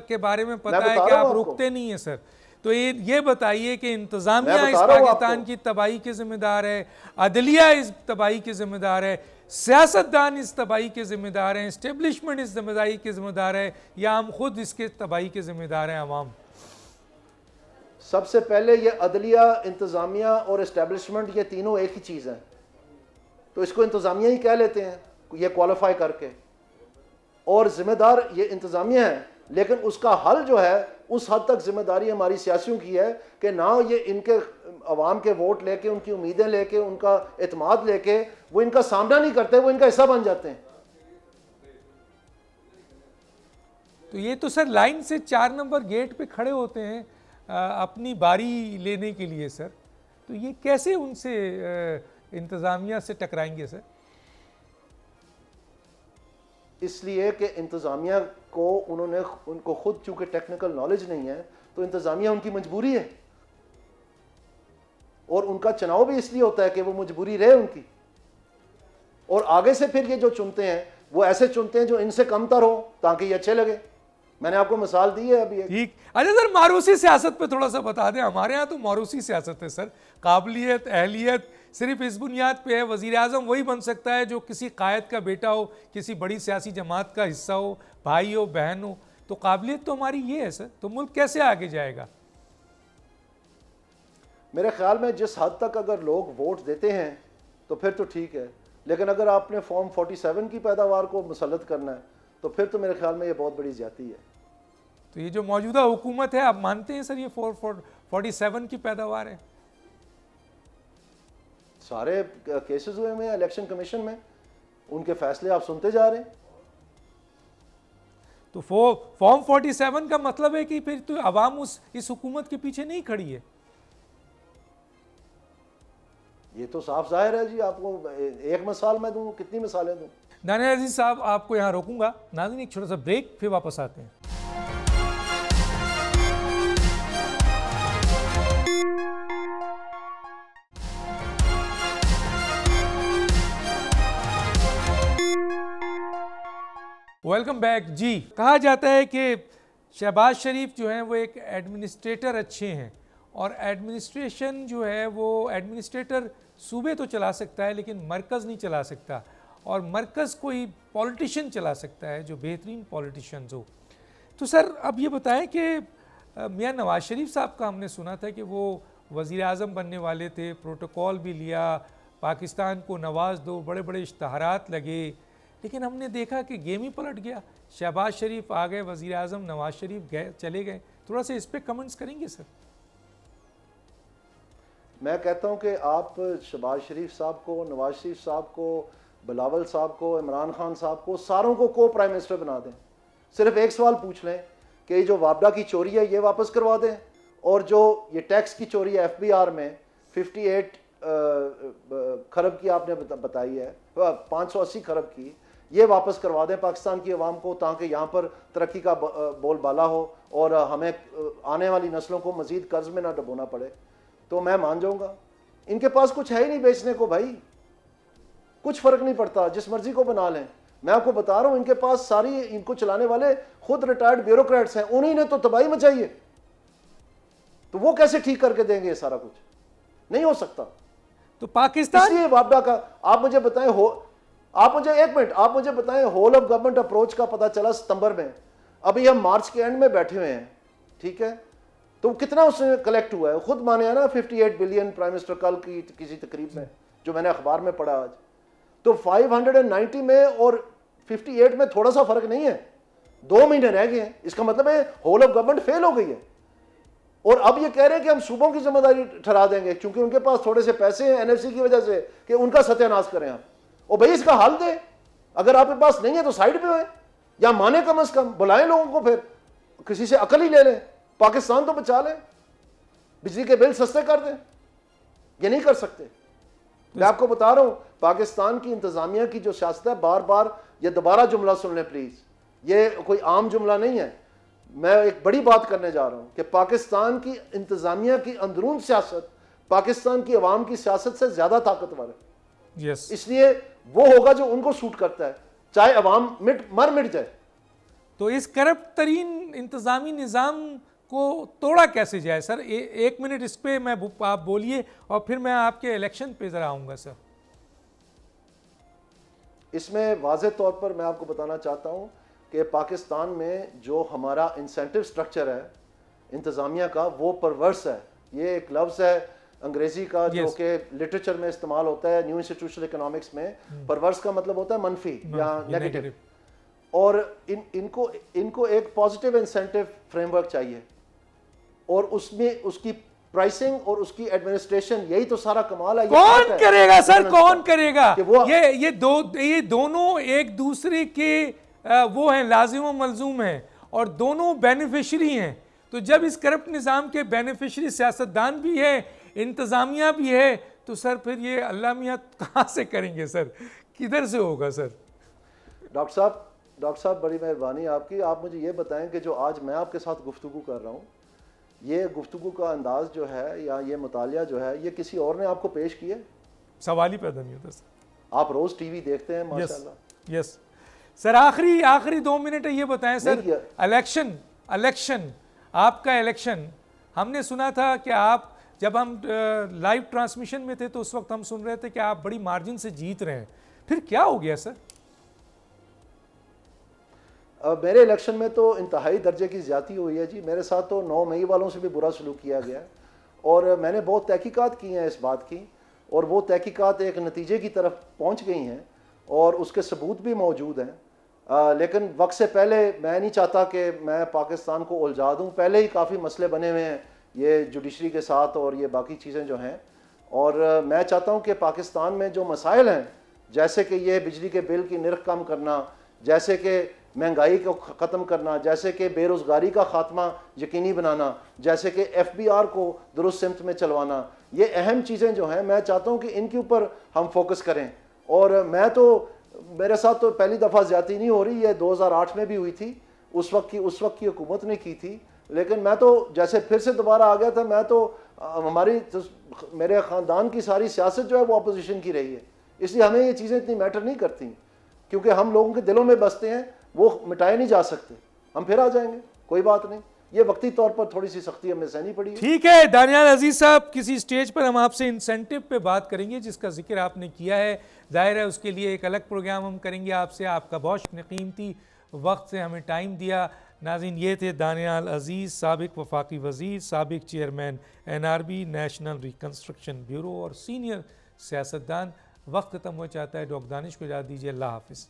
के बारे में पता है कि आप रुकते नहीं है सर। तो ये बताइए कि इंतजामिया इस पाकिस्तान की तबाही के जिम्मेदार है, अदलिया इस तबाही के जिम्मेदार है, सियासतदान इस तबाही के जिम्मेदार हैं, इस्टेब्लिशमेंट इस तबाही के जिम्मेदार है, या हम खुद इसके तबाही के जिम्मेदार हैं अवाम? सबसे पहले ये अदलिया, इंतजामिया और इस्टेब्लिशमेंट, ये तीनों एक ही चीज़ है, तो इसको इंतजामिया ही कह लेते हैं ये क्वालिफाई करके, और जिम्मेदार ये इंतजामिया है। लेकिन उसका हल जो है उस हद तक जिम्मेदारी हमारी सियासियों की है कि ना ये इनके अवाम के वोट लेके, उनकी उम्मीदें लेके, उनका एतमाद लेके वो इनका सामना नहीं करते, वो इनका हिस्सा बन जाते हैं। तो ये तो सर लाइन से 4 नंबर गेट पे खड़े होते हैं अपनी बारी लेने के लिए सर, तो ये कैसे उनसे इंतज़ामिया से टकराएंगे सर? इसलिए कि इंतज़ामिया को उनको खुद चूंकि टेक्निकल नॉलेज नहीं है, तो इंतज़ामिया उनकी मजबूरी है, और उनका चुनाव भी इसलिए होता है कि वो मजबूरी रहे उनकी, और आगे से फिर ये जो चुनते हैं वो ऐसे चुनते हैं जो इनसे कमतर हो ताकि ये अच्छे लगे। मैंने आपको मिसाल दी है अभी। ठीक। अच्छा सर, मारूसी सियासत पे थोड़ा सा बता दें। हमारे यहाँ तो मारूसी सियासत है सर, काबिलियत, अहलियत सिर्फ इस बुनियाद पे है वज़ीर आज़म वही बन सकता है जो किसी कायद का बेटा हो, किसी बड़ी सियासी जमात का हिस्सा हो, भाई हो, बहन हो। तो काबिलियत तो हमारी ये है सर, तो मुल्क कैसे आगे जाएगा? मेरे ख्याल में जिस हद तक अगर लोग वोट देते हैं तो फिर तो ठीक है, लेकिन अगर आपने फॉर्म 47 की पैदावार को मुसल्लत करना है तो फिर तो मेरे ख्याल में ये बहुत बड़ी ज्यादती है। तो ये जो मौजूदा हुकूमत है, आप मानते हैं सर ये 47 की पैदावार है? सारे केसेस हुए हैं इलेक्शन कमीशन में, उनके फैसले आप सुनते जा रहे हैं। तो फॉर्म 47 का मतलब है कि फिर तो अवाम इस हुकूमत के पीछे नहीं खड़ी है। ये तो साफ जाहिर है जी। आपको एक मिसाल मैं दूं, कितनी मिसालें दूं? दानिश अजीज साहब, आपको यहाँ रोकूंगा। नाज़रीन, एक छोटा सा ब्रेक, फिर वापस आते हैं। वेलकम बैक जी। कहा जाता है कि शहबाज शरीफ जो हैं वो एक एडमिनिस्ट्रेटर अच्छे हैं, और एडमिनिस्ट्रेशन जो है वो एडमिनिस्ट्रेटर सूबे तो चला सकता है लेकिन मरकज़ नहीं चला सकता, और मरकज़ कोई पॉलिटिशियन चला सकता है जो बेहतरीन पॉलिटिशियंस हो। तो सर अब ये बताएं कि मियां नवाज़ शरीफ साहब का हमने सुना था कि वो वज़ीर आज़म बनने वाले थे, प्रोटोकॉल भी लिया, पाकिस्तान को नवाज दो, बड़े बड़े इश्तहारात लगे, लेकिन हमने देखा कि गेम ही पलट गया। शहबाज शरीफ आ गए वज़ीर आज़म, नवाज़ शरीफ चले गए। थोड़ा सा इस पर कमेंट्स करेंगे सर? मैं कहता हूं कि आप शहबाज शरीफ साहब को, नवाज शरीफ साहब को, बिलावल साहब को, इमरान खान साहब को, सारों को प्राइम मिनिस्टर बना दें। सिर्फ एक सवाल पूछ लें कि ये जो वापडा की चोरी है ये वापस करवा दें, और जो ये टैक्स की चोरी है FBR में 58 खरब की आपने बताई है, 580 खरब की, ये वापस करवा दें पाकिस्तान की आवाम को, ताकि यहाँ पर तरक्की का बोलबाला हो और हमें आने वाली नस्लों को मज़ीद कर्ज में ना डुबोना पड़े, तो मैं मान जाऊँगा। इनके पास कुछ है ही नहीं बेचने को भाई, कुछ फ़र्क नहीं पड़ता, जिस मर्ज़ी को बना लें। मैं आपको बता रहा हूं, इनके पास सारी, इनको चलाने वाले खुद रिटायर्ड ब्यूरोक्रेट्स हैं, उन्हीं ने तो तबाही मचाई है, तो वो कैसे ठीक करके देंगे? ये सारा कुछ नहीं हो सकता। तो पाकिस्तान, इसलिए वापडा का आप मुझे बताएं, आप मुझे एक मिनट, आप मुझे बताएं, होल ऑफ गवर्नमेंट अप्रोच का पता चला सितंबर में, अभी हम मार्च के एंड में बैठे हुए हैं, ठीक है, तो कितना उसने कलेक्ट हुआ है? खुद माने है ना 58 बिलियन प्राइम मिनिस्टर कल की किसी तकरीब में, जो मैंने अखबार में पढ़ा आज, तो 590 में और 58 में थोड़ा सा फर्क नहीं है, 2 महीने रह गए हैं। इसका मतलब है होल ऑफ गवर्नमेंट फेल हो गई है। और अब ये कह रहे हैं कि हम सूबों की जिम्मेदारी ठहरा देंगे क्योंकि उनके पास थोड़े से पैसे हैं एनएफसी की वजह से, कि उनका सत्यानाश करें आप। और भाई इसका हल दे, अगर आपके पास नहीं है तो साइड पे हो, या माने कम से कम बुलाएं लोगों को, फिर किसी से अकल ही ले लें, पाकिस्तान तो बचा लें, बिजली के बिल सस्ते कर दें। ये नहीं कर सकते। मैं आपको बता रहा हूं, पाकिस्तान की इंतजामिया की जो सियासत है, बार बार ये दोबारा जुमला सुन लें प्लीज, ये कोई आम जुमला नहीं है, मैं एक बड़ी बात करने जा रहा हूं कि पाकिस्तान की इंतजामिया की अंदरून सियासत पाकिस्तान की अवाम की सियासत से ज्यादा ताकतवर है। yes. इसलिए वो होगा जो उनको सूट करता है, चाहे अवाम मिट जाए। तो इस करप्ट तरीन इंतजामी निज़ाम को तोड़ा कैसे जाए सर? एक मिनट इस पे आप बोलिए और फिर मैं आपके इलेक्शन पे जरा आऊंगा सर। इसमें वाज़ेह तौर पर मैं आपको बताना चाहता हूं कि पाकिस्तान में जो हमारा इंसेंटिव स्ट्रक्चर है इंतज़ामिया का, वो परवर्स है। ये एक लफ्ज़ है अंग्रेजी का जो कि लिटरेचर में इस्तेमाल होता है, न्यू इंस्टीट्यूशनल इकोनॉमिक्स में। परवर्स का मतलब होता है मनफी या नेगेटिव। और इनको एक पॉजिटिव इंसेंटिव फ्रेमवर्क चाहिए, और उसमें उसकी प्राइसिंग और उसकी एडमिनिस्ट्रेशन, यही तो सारा कमाल है। कौन करेगा सर, कौन करेगा? वो ये दोनों एक दूसरे के वो हैं, लाजिम व मलजूम हैं, और दोनों बेनिफिशरी हैं। तो जब इस करप्ट निज़ाम के बेनिफिशरी सियासतदान भी है, इंतज़ामिया भी है, तो सर फिर ये अल्लाह मियाँ कहाँ से करेंगे सर? किधर से होगा सर? डॉक्टर साहब बड़ी मेहरबानी आपकी। आप मुझे ये बताएं कि जो आज मैं आपके साथ गुफ्तगू कर रहा हूँ, ये गुफ्तगू का अंदाज जो है या ये मुतालिया जो है, ये किसी और ने आपको पेश किया? सवाल ही पैदा नहीं होता सर। आप रोज टीवी देखते हैं माशाल्लाह। Yes sir. आखिरी 2 मिनट है, ये बताएं सर, इलेक्शन आपका इलेक्शन, हमने सुना था कि आप, जब हम लाइव ट्रांसमिशन में थे तो उस वक्त हम सुन रहे थे कि आप बड़ी मार्जिन से जीत रहे हैं, फिर क्या हो गया सर? मेरे इलेक्शन में तो इंतहाई दर्जे की ज़्यादती हुई है जी। मेरे साथ तो 9 मई वालों से भी बुरा सलूक किया गया, और मैंने बहुत तहकीकात की हैं इस बात की, और वो तहकीकात एक नतीजे की तरफ पहुंच गई हैं और उसके सबूत भी मौजूद हैं। लेकिन वक्त से पहले मैं नहीं चाहता कि मैं पाकिस्तान को उलझा दूँ। पहले ही काफ़ी मसले बने हुए हैं ये जुडिशरी के साथ और ये बाकी चीज़ें जो हैं, और मैं चाहता हूँ कि पाकिस्तान में जो मसाइल हैं, जैसे कि ये बिजली के बिल की निर्ख कम करना, जैसे कि महंगाई को ख़त्म करना, जैसे कि बेरोज़गारी का ख़ात्मा यकीनी बनाना, जैसे कि FBR को दुरुस्त सिमत में चलवाना, ये अहम चीज़ें जो हैं मैं चाहता हूँ कि इनके ऊपर हम फोकस करें। और मैं तो, मेरे साथ तो पहली दफ़ा ज़्यादती नहीं हो रही, ये 2008 में भी हुई थी, उस वक्त की हुकूमत ने की थी। लेकिन मैं तो जैसे फिर से दोबारा आ गया था, मैं तो मेरे ख़ानदान की सारी सियासत जो है वो अपोजिशन की रही है, इसलिए हमें ये चीज़ें इतनी मैटर नहीं करती, क्योंकि हम लोगों के दिलों में बसते हैं, वो मिटाए नहीं जा सकते। हम फिर आ जाएंगे, कोई बात नहीं, ये वक्ती तौर पर थोड़ी सी सख्ती हमें सहनी पड़ी है। ठीक है दानियाल अजीज साहब, किसी स्टेज पर हम आपसे इंसेंटिव पे बात करेंगे जिसका जिक्र आपने किया है, जाहिर है उसके लिए एक अलग प्रोग्राम हम करेंगे आपसे। आपका बहुत कीमती वक्त से हमें टाइम दिया। नाज़रीन, ये थे दानियाल अजीज़, साबिक वफाकी वज़ीर, साबिक chairman NRB national reconstruction bureau और सीनियर सियासतदान। वक्त खत्म हो चाहता है, डॉक्टर दानिश को इजाज़त दीजिए। अल्लाह हाफ़िज़।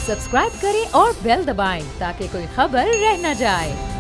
सब्सक्राइब करें और बेल दबाएं ताकि कोई खबर रह न जाए।